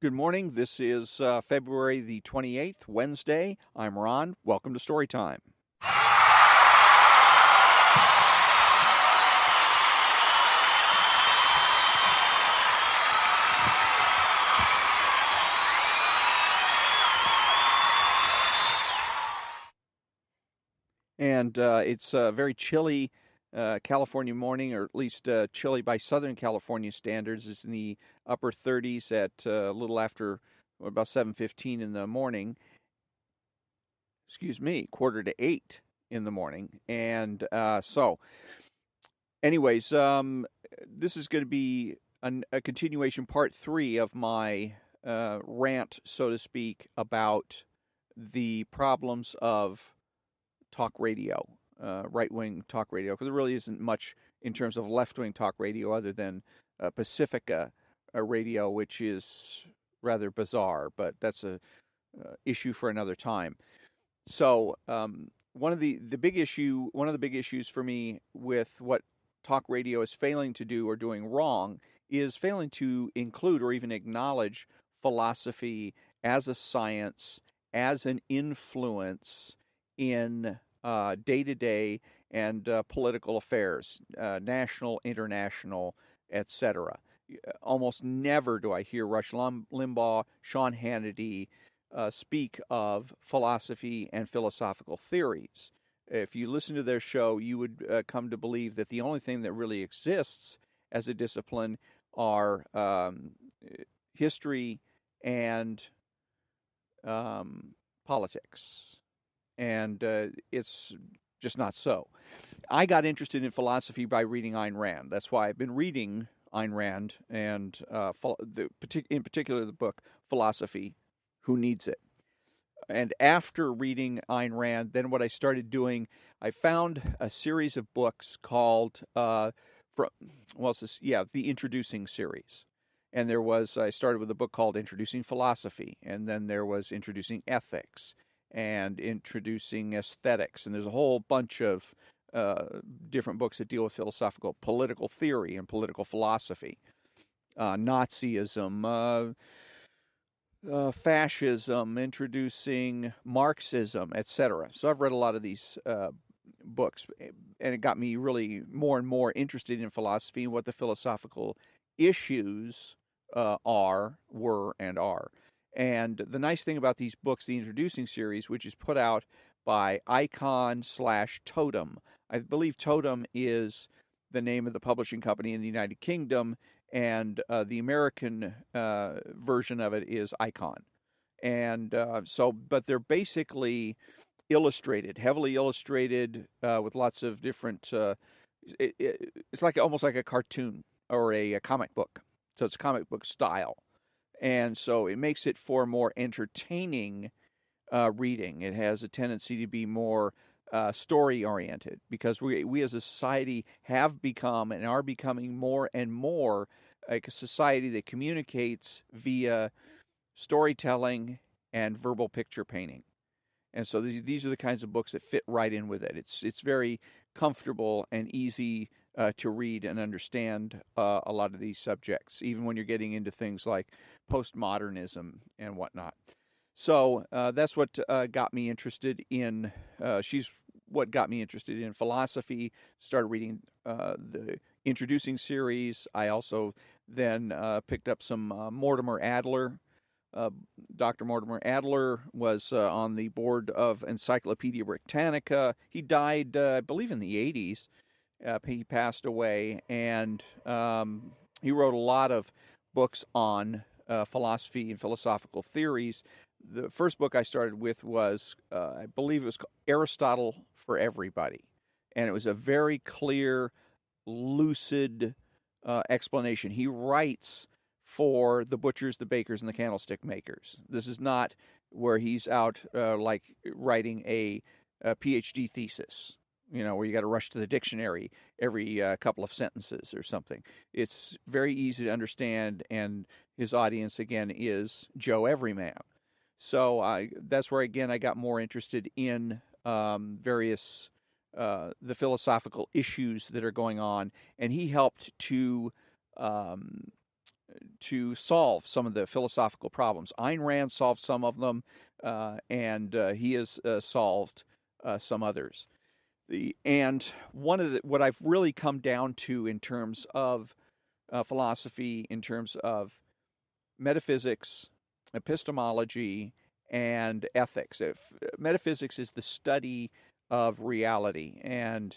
Good morning. This is February the 28th, Wednesday. I'm Ron. Welcome to Storytime. And it's a very chilly California morning, or at least chilly by Southern California standards. It's in the upper 30s at a little after about 7:15 in the morning. Excuse me, quarter to 8 in the morning. And anyways, this is going to be a continuation, part 3 of my rant, so to speak, about the problems of talk radio, right wing talk radio, because there really isn't much in terms of left wing talk radio other than Pacifica radio, which is rather bizarre, but that's a issue for another time. So one of the big issues for me with what talk radio is failing to do or doing wrong is failing to include or even acknowledge philosophy as a science, as an influence in day to day and political affairs, national, international, etc. Almost never do I hear Rush Limbaugh, Sean Hannity, speak of philosophy and philosophical theories. If you listen to their show, you would come to believe that the only thing that really exists as a discipline are history and politics. And it's just not so. I got interested in philosophy by reading Ayn Rand. That's why I've been reading Ayn Rand and in particular the book Philosophy, Who Needs It? And after reading Ayn Rand, then what I started doing, I found a series of books called, the Introducing series. And I started with a book called Introducing Philosophy, and then there was Introducing Ethics and Introducing Aesthetics, and there's a whole bunch of different books that deal with philosophical, political theory and political philosophy, Nazism, fascism, introducing Marxism, etc. So I've read a lot of these books, and it got me really more and more interested in philosophy and what the philosophical issues were, and are. And the nice thing about these books, the Introducing series, which is put out by Icon/Totem, I believe Totem is the name of the publishing company in the United Kingdom, and the American version of it is Icon. And but they're basically illustrated, heavily illustrated, with lots of different. It's like almost like a cartoon or a comic book. So it's comic book style, and so it makes it for more entertaining reading. It has a tendency to be more story oriented, because we as a society have become and are becoming more and more like a society that communicates via storytelling and verbal picture painting. And so these are the kinds of books that fit right in with it. It's very comfortable and easy to read and understand a lot of these subjects, even when you're getting into things like postmodernism and whatnot. So that's what got me interested in. She's what got me interested in philosophy. Started reading the Introducing series. I also then picked up some Mortimer Adler. uh, Dr. Mortimer Adler was on the board of Encyclopedia Britannica. He died, I believe, in the 80s. He passed away, and he wrote a lot of books on philosophy and philosophical theories. The first book I started with was, I believe it was called Aristotle for Everybody. And it was a very clear, lucid explanation. He writes for the butchers, the bakers, and the candlestick makers. This is not where he's out like writing a PhD thesis, where you got to rush to the dictionary every couple of sentences or something. It's very easy to understand, and his audience, again, is Joe Everyman. So that's where, again, I got more interested in various the philosophical issues that are going on, and he helped to um, to solve some of the philosophical problems. Ayn Rand solved some of them, and he has solved some others. And one of what I've really come down to in terms of philosophy, in terms of metaphysics, epistemology, and ethics. Metaphysics is the study of reality, and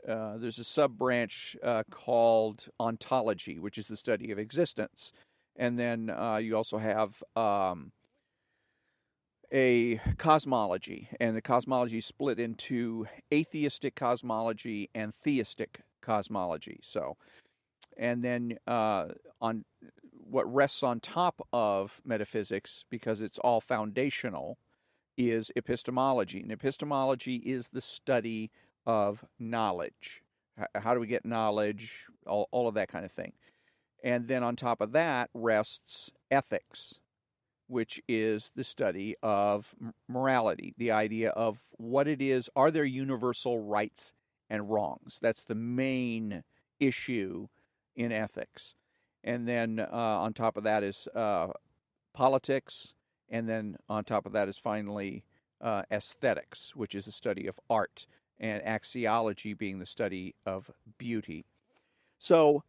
there's a sub branch called ontology, which is the study of existence. And then you also have a cosmology, and the cosmology is split into atheistic cosmology and theistic cosmology. So, and then on what rests on top of metaphysics, because it's all foundational, is epistemology. And epistemology is the study of knowledge. How do we get knowledge? All of that kind of thing. And then on top of that rests ethics, which is the study of morality, the idea of what it is. Are there universal rights and wrongs? That's the main issue in ethics. And then on top of that is politics. And then on top of that is finally aesthetics, which is the study of art, and axiology being the study of beauty. So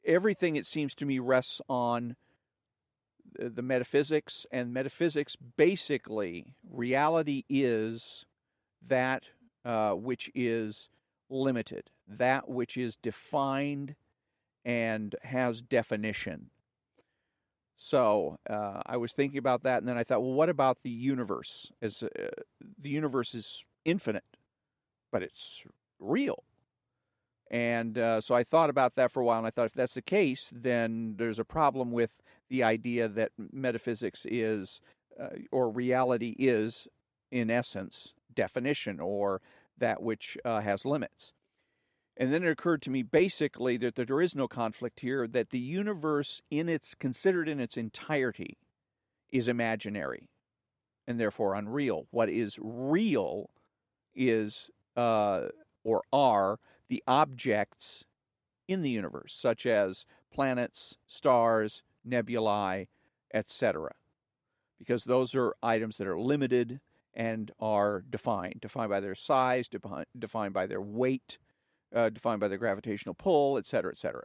everything, it seems to me, rests on the metaphysics, and metaphysics basically, reality is that which is limited, that which is defined and has definition. So I was thinking about that, and then I thought, well, what about the universe? As the universe is infinite, but it's real. And so I thought about that for a while, and I thought, if that's the case, then there's a problem with the idea that metaphysics is, or reality is, in essence, definition, or that which has limits. And then it occurred to me basically that there is no conflict here, that the universe, considered in its entirety, is imaginary and therefore unreal. What is real is, or are, the objects in the universe, such as planets, stars, nebulae, etc. Because those are items that are limited and are defined by their size, defined by their weight, defined by their gravitational pull, etc., etc.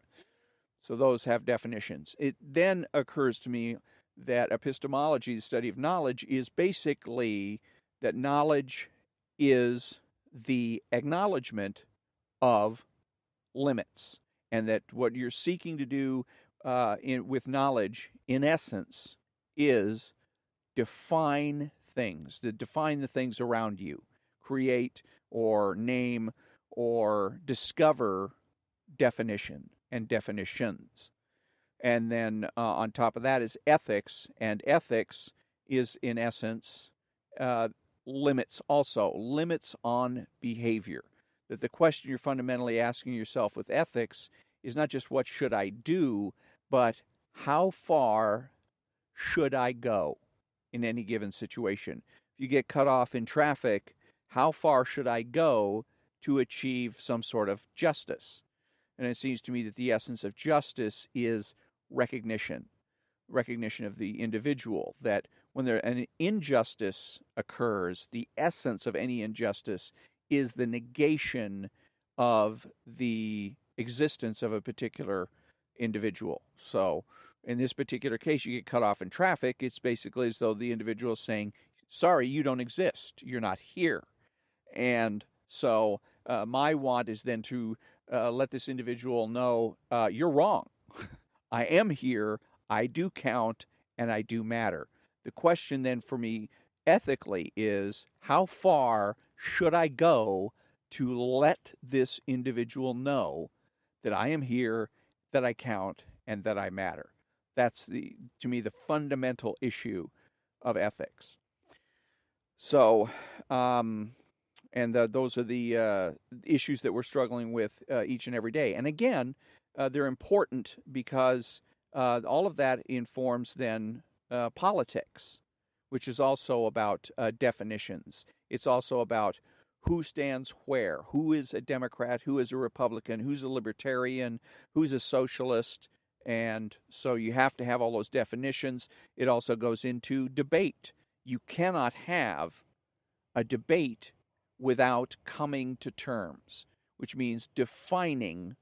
So those have definitions. It then occurs to me that epistemology, the study of knowledge, is basically that knowledge is the acknowledgement of limits, and that what you're seeking to do with knowledge, in essence, is define things, to define the things around you, create or name or discover definition and definitions. And then on top of that is ethics, and ethics is, in essence, limits also, limits on behavior. That the question you're fundamentally asking yourself with ethics is not just what should I do, but how far should I go in any given situation? If you get cut off in traffic, how far should I go to achieve some sort of justice? And it seems to me that the essence of justice is recognition of the individual, that when an injustice occurs, the essence of any injustice is the negation of the existence of a particular individual. So in this particular case, you get cut off in traffic, it's basically as though the individual is saying, sorry, you don't exist, you're not here. And so my want is then to let this individual know, you're wrong. I am here, I do count, and I do matter. The question then for me ethically is, how far should I go to let this individual know that I am here, that I count, and that I matter? That's to me, the fundamental issue of ethics. So, and those are the issues that we're struggling with each and every day. And again, they're important because all of that informs then politics, which is also about definitions. It's also about who stands where, who is a Democrat, who is a Republican, who's a libertarian, who's a socialist. And so you have to have all those definitions. It also goes into debate. You cannot have a debate without coming to terms, which means defining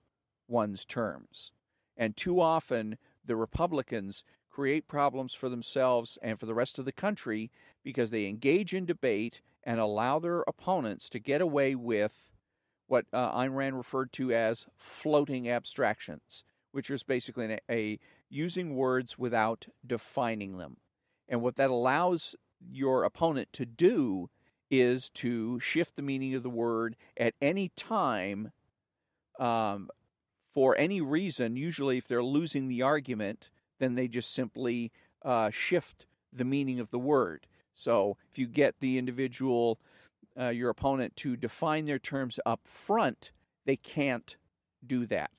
one's terms. And too often, the Republicans create problems for themselves and for the rest of the country because they engage in debate and allow their opponents to get away with what Ayn Rand referred to as floating abstractions, which is basically a using words without defining them. And what that allows your opponent to do is to shift the meaning of the word at any time, um, for any reason. Usually, if they're losing the argument, then they just simply shift the meaning of the word. So if you get the individual, your opponent, to define their terms up front, they can't do that.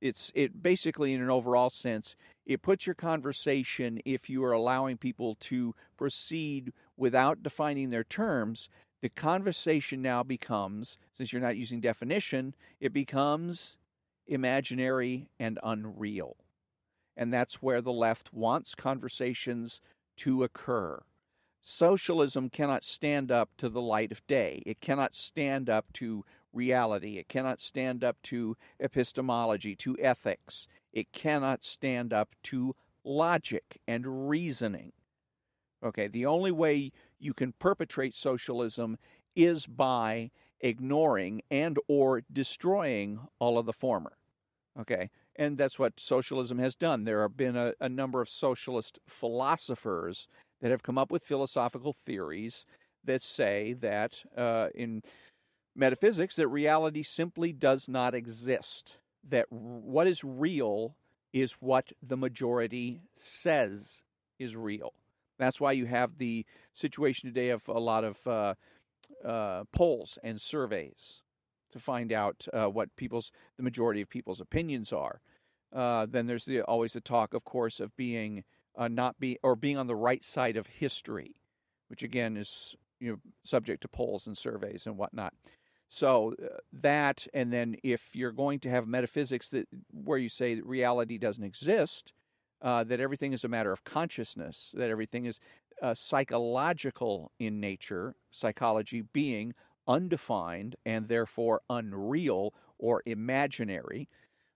It basically, in an overall sense, it puts your conversation, if you are allowing people to proceed without defining their terms, the conversation now becomes, since you're not using definition, it becomes imaginary and unreal. And that's where the left wants conversations to occur. Socialism cannot stand up to the light of day. It cannot stand up to reality. It cannot stand up to epistemology, to ethics. It cannot stand up to logic and reasoning. Okay, the only way you can perpetrate socialism is by ignoring and or destroying all of the former. Okay, and that's what socialism has done. There have been a number of socialist philosophers that have come up with philosophical theories that say that in metaphysics, that reality simply does not exist. That what is real is what the majority says is real. That's why you have the situation today of a lot of polls and surveys to find out what the majority of people's opinions are. Then there's always the talk, of course, of being being on the right side of history, which again is subject to polls and surveys and whatnot. So that, and then if you're going to have metaphysics where you say that reality doesn't exist, that everything is a matter of consciousness, that everything is psychological in nature, psychology being undefined and therefore unreal or imaginary,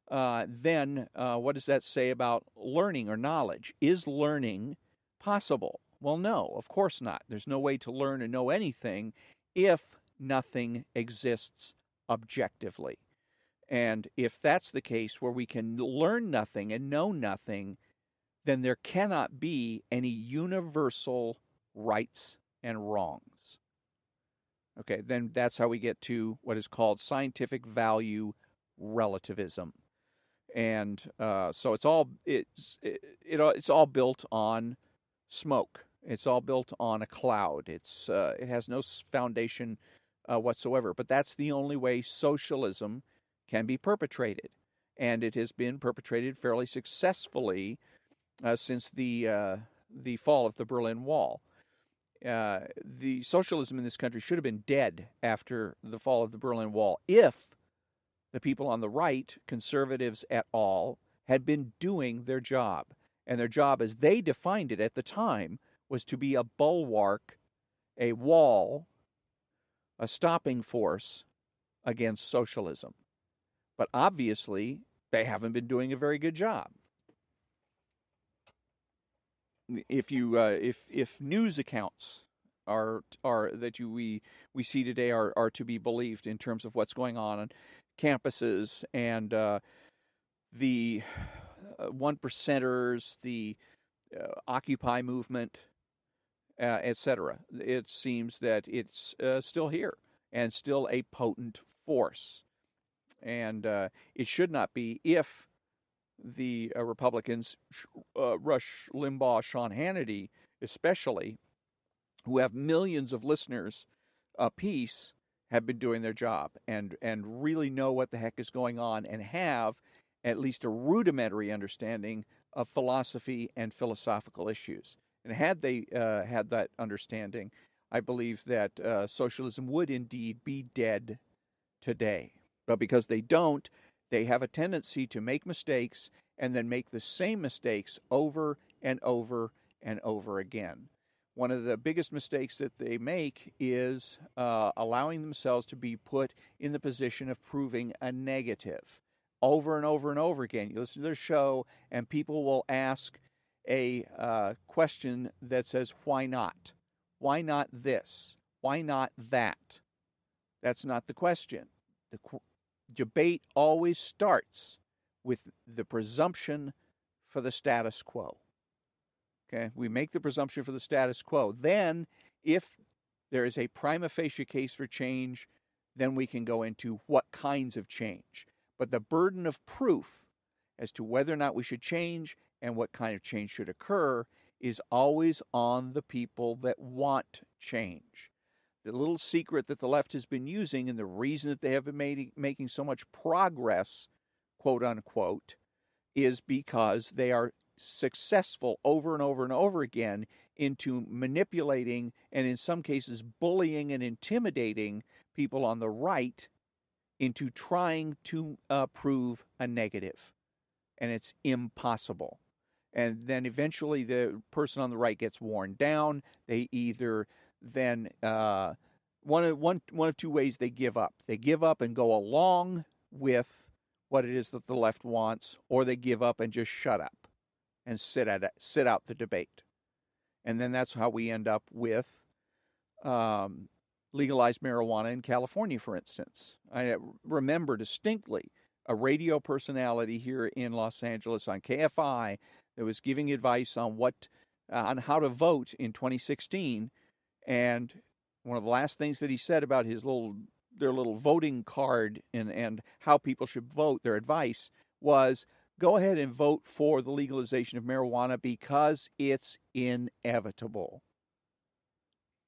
then what does that say about learning or knowledge? Is learning possible? Well, no, of course not. There's no way to learn and know anything if nothing exists objectively. And if that's the case, where we can learn nothing and know nothing, then there cannot be any universal rights and wrongs. Okay, then that's how we get to what is called scientific value relativism. And so it's all built on smoke. It's all built on a cloud. It has no foundation whatsoever. But that's the only way socialism can be perpetrated, and it has been perpetrated fairly successfully since the fall of the Berlin Wall. The socialism in this country should have been dead after the fall of the Berlin Wall if the people on the right, conservatives at all, had been doing their job. And their job, as they defined it at the time, was to be a bulwark, a wall, a stopping force against socialism. But obviously, they haven't been doing a very good job. If news accounts are that we see today are to be believed in terms of what's going on campuses and the one percenters, the Occupy movement, etc. It seems that it's still here and still a potent force, and it should not be if the Republicans, Rush Limbaugh, Sean Hannity, especially, who have millions of listeners apiece, have been doing their job and really know what the heck is going on and have at least a rudimentary understanding of philosophy and philosophical issues. And had they had that understanding, I believe that socialism would indeed be dead today. But because they don't, they have a tendency to make mistakes and then make the same mistakes over and over and over again. One of the biggest mistakes that they make is allowing themselves to be put in the position of proving a negative over and over and over again. You listen to their show, and people will ask a question that says, why not? Why not this? Why not that? That's not the question. The debate always starts with the presumption for the status quo. Okay, we make the presumption for the status quo. Then, if there is a prima facie case for change, then we can go into what kinds of change. But the burden of proof as to whether or not we should change and what kind of change should occur is always on the people that want change. The little secret that the left has been using, and the reason that they have been making so much progress, quote unquote, is because they are successful over and over and over again into manipulating and, in some cases, bullying and intimidating people on the right into trying to prove a negative. And it's impossible. And then eventually the person on the right gets worn down. They either then one of two ways they give up. They give up and go along with what it is that the left wants, or they give up and just shut up and sit out the debate. And then that's how we end up with legalized marijuana in California, for instance. I remember distinctly a radio personality here in Los Angeles on KFI that was giving advice on on how to vote in 2016, and one of the last things that he said about their little voting card and how people should vote, their advice was, go ahead and vote for the legalization of marijuana because it's inevitable.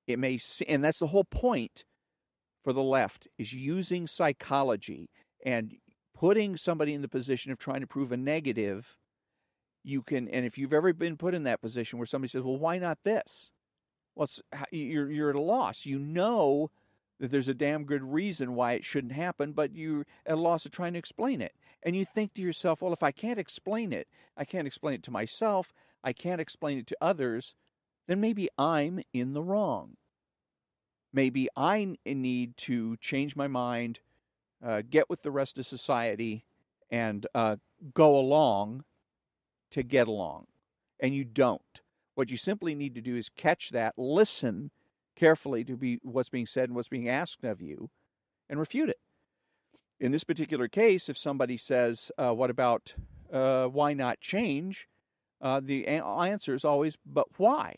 And that's the whole point for the left, is using psychology and putting somebody in the position of trying to prove a negative. And if you've ever been put in that position where somebody says, well, why not this? Well, you're at a loss. You know that there's a damn good reason why it shouldn't happen, but you're at a loss of trying to explain it. And you think to yourself, well, if I can't explain it, I can't explain it to myself, I can't explain it to others, then maybe I'm in the wrong. Maybe I need to change my mind, get with the rest of society, and go along to get along. And you don't. What you simply need to do is catch that, listen carefully to what's being said and what's being asked of you, and refute it. In this particular case, if somebody says, what about why not change? The answer is always, but why?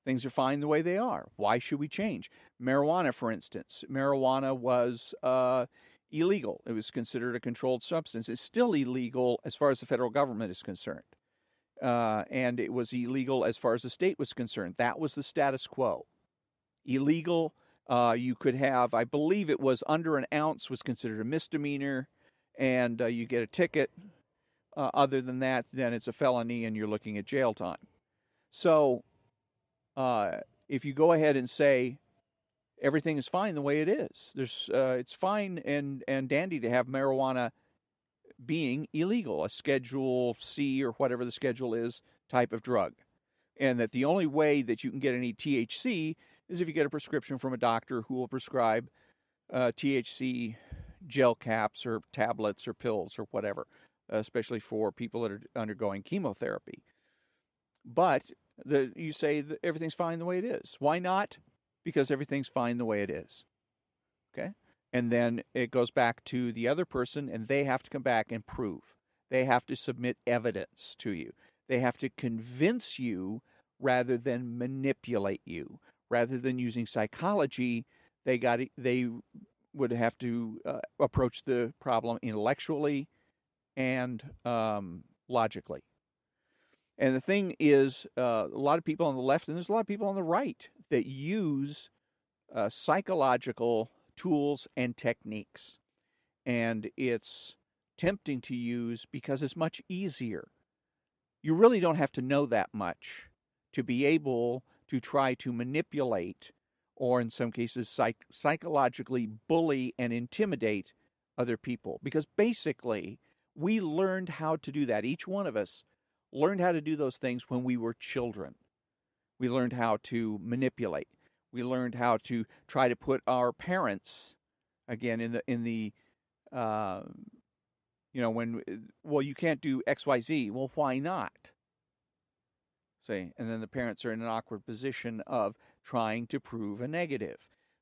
Things are fine the way they are. Why should we change? Marijuana, for instance. Marijuana was illegal. It was considered a controlled substance. It's still illegal as far as the federal government is concerned. And it was illegal as far as the state was concerned. That was the status quo. Illegal. You could have, I believe it was under an ounce was considered a misdemeanor, and you get a ticket. Other than that, then it's a felony and you're looking at jail time. So if you go ahead and say everything is fine the way it is, it's fine and dandy to have marijuana being illegal, a Schedule C or whatever the schedule is type of drug, and that the only way that you can get any THC is if you get a prescription from a doctor who will prescribe THC gel caps or tablets or pills or whatever, especially for people that are undergoing chemotherapy. But you say that everything's fine the way it is. Why not? Because everything's fine the way it is. Okay? And then it goes back to the other person, and they have to come back and prove. They have to submit evidence to you. They have to convince you rather than manipulate you. Rather than using psychology, they would have to approach the problem intellectually and logically. And the thing is, a lot of people on the left, and there's a lot of people on the right that use psychological tools and techniques. And it's tempting to use because it's much easier. You really don't have to know that much to be able to try to manipulate, or in some cases psychologically bully and intimidate other people. Because basically, we learned how to do that. Each one of us learned how to do those things when we were children. We learned how to manipulate. We learned how to try to put our parents, again, in the uh, when, well, you can't do XYZ. Well, why not? Say, and then the parents are in an awkward position of trying to prove a negative.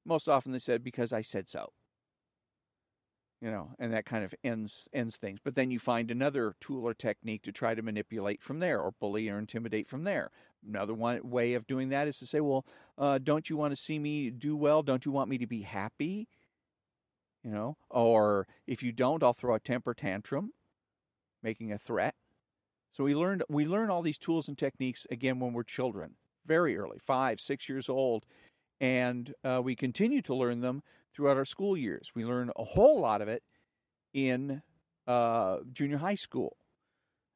Most often they said, because I said so. And that kind of ends things. But then you find another tool or technique to try to manipulate from there, or bully or intimidate from there. Another way of doing that is to say, well, don't you want to see me do well? Don't you want me to be happy? Or if you don't, I'll throw a temper tantrum, making a threat. So we learn all these tools and techniques again when we're children, very early, 5, 6 years old, and we continue to learn them throughout our school years. We learn a whole lot of it in junior high school.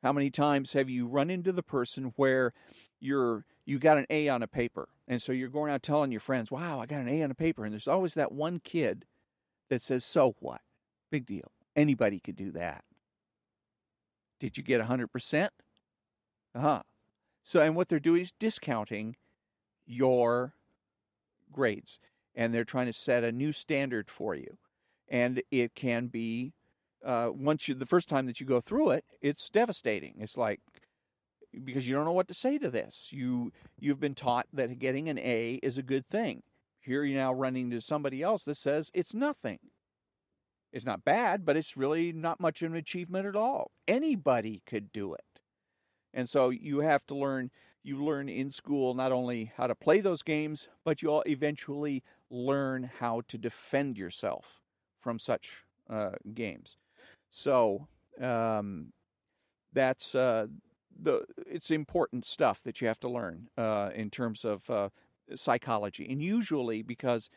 How many times have you run into the person where you got an A on a paper, and so you're going out telling your friends, "Wow, I got an A on a paper," and there's always that one kid that says, "So what? Big deal. Anybody could do that." Did you get 100%? Uh-huh. So, and what they're doing is discounting your grades, and they're trying to set a new standard for you. And it can be, the first time that you go through it, it's devastating. It's like, because you don't know what to say to this. You've been taught that getting an A is a good thing. Here you're now running to somebody else that says it's nothing. It's not bad, but it's really not much of an achievement at all. Anybody could do it. And so you learn in school not only how to play those games, but you'll eventually learn how to defend yourself from such games. So that's it's important stuff that you have to learn in terms of psychology, and usually because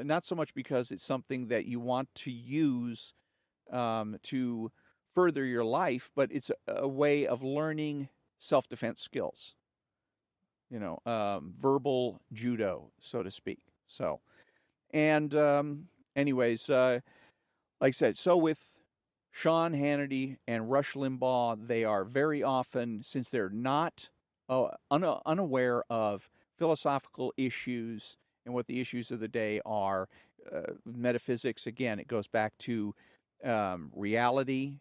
not so much because it's something that you want to use to further your life, but it's a way of learning self-defense skills. Verbal judo, so to speak. So, and anyways, like I said, so with Sean Hannity and Rush Limbaugh, they are very often, since they're not unaware of philosophical issues and what the issues of the day are, metaphysics, again, it goes back to reality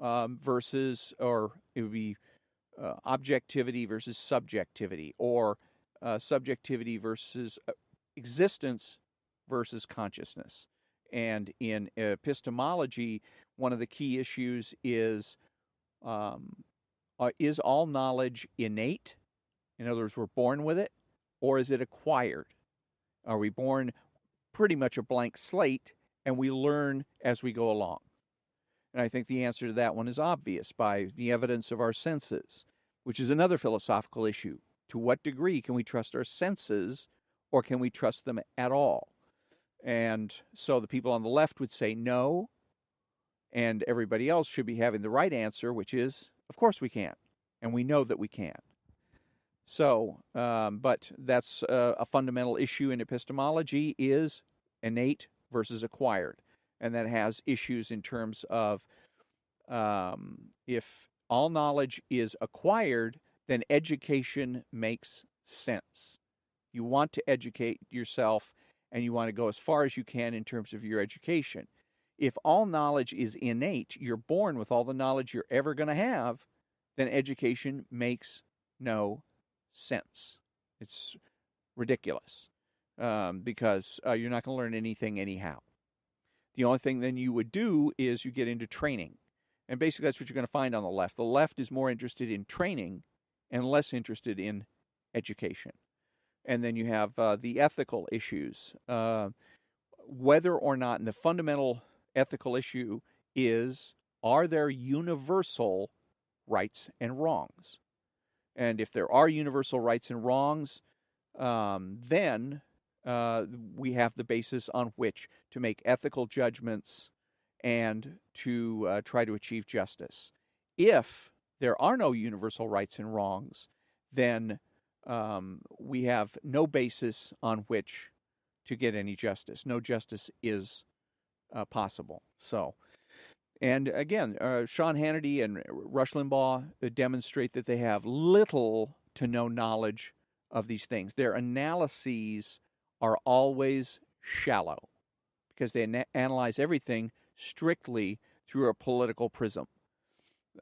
versus, or it would be objectivity versus subjectivity, or subjectivity versus existence versus consciousness. And in epistemology, one of the key issues is all knowledge innate? In other words, we're born with it, or is it acquired? Are we born pretty much a blank slate and we learn as we go along? And I think the answer to that one is obvious by the evidence of our senses, which is another philosophical issue. To what degree can we trust our senses, or can we trust them at all? And so the people on the left would say no, and everybody else should be having the right answer, which is, of course we can, and we know that we can. So, but that's a fundamental issue in epistemology, is innate versus acquired. And that has issues in terms of if all knowledge is acquired, then education makes sense. You want to educate yourself, and you want to go as far as you can in terms of your education. If all knowledge is innate, you're born with all the knowledge you're ever going to have, then education makes no sense. It's ridiculous because you're not going to learn anything anyhow. The only thing then you would do is you get into training. And basically that's what you're going to find on the left. The left is more interested in training and less interested in education. And then you have the ethical issues. Whether or not, and the fundamental ethical issue is, are there universal rights and wrongs? And if there are universal rights and wrongs, then we have the basis on which to make ethical judgments and to try to achieve justice. If there are no universal rights and wrongs, then we have no basis on which to get any justice. No justice is possible. So, and again, Sean Hannity and Rush Limbaugh demonstrate that they have little to no knowledge of these things. Their analyses are always shallow because they analyze everything strictly through a political prism.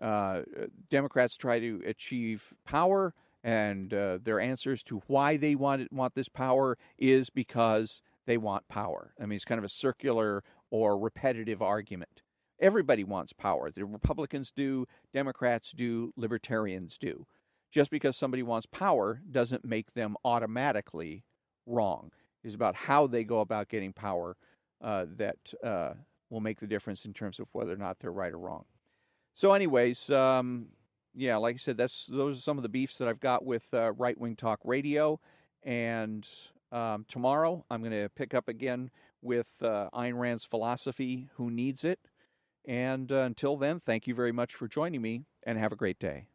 Uh, Democrats try to achieve power, and their answers to why they want this power is because they want power. I mean, it's kind of a circular or repetitive argument. Everybody wants power. The Republicans do, Democrats do, libertarians do. Just because somebody wants power doesn't make them automatically wrong. It's about how they go about getting power that will make the difference in terms of whether or not they're right or wrong. So, anyways, yeah, like I said, those are some of the beefs that I've got with Right Wing Talk Radio. And tomorrow, I'm going to pick up again with Ayn Rand's philosophy, Who Needs It? And until then, thank you very much for joining me, and have a great day.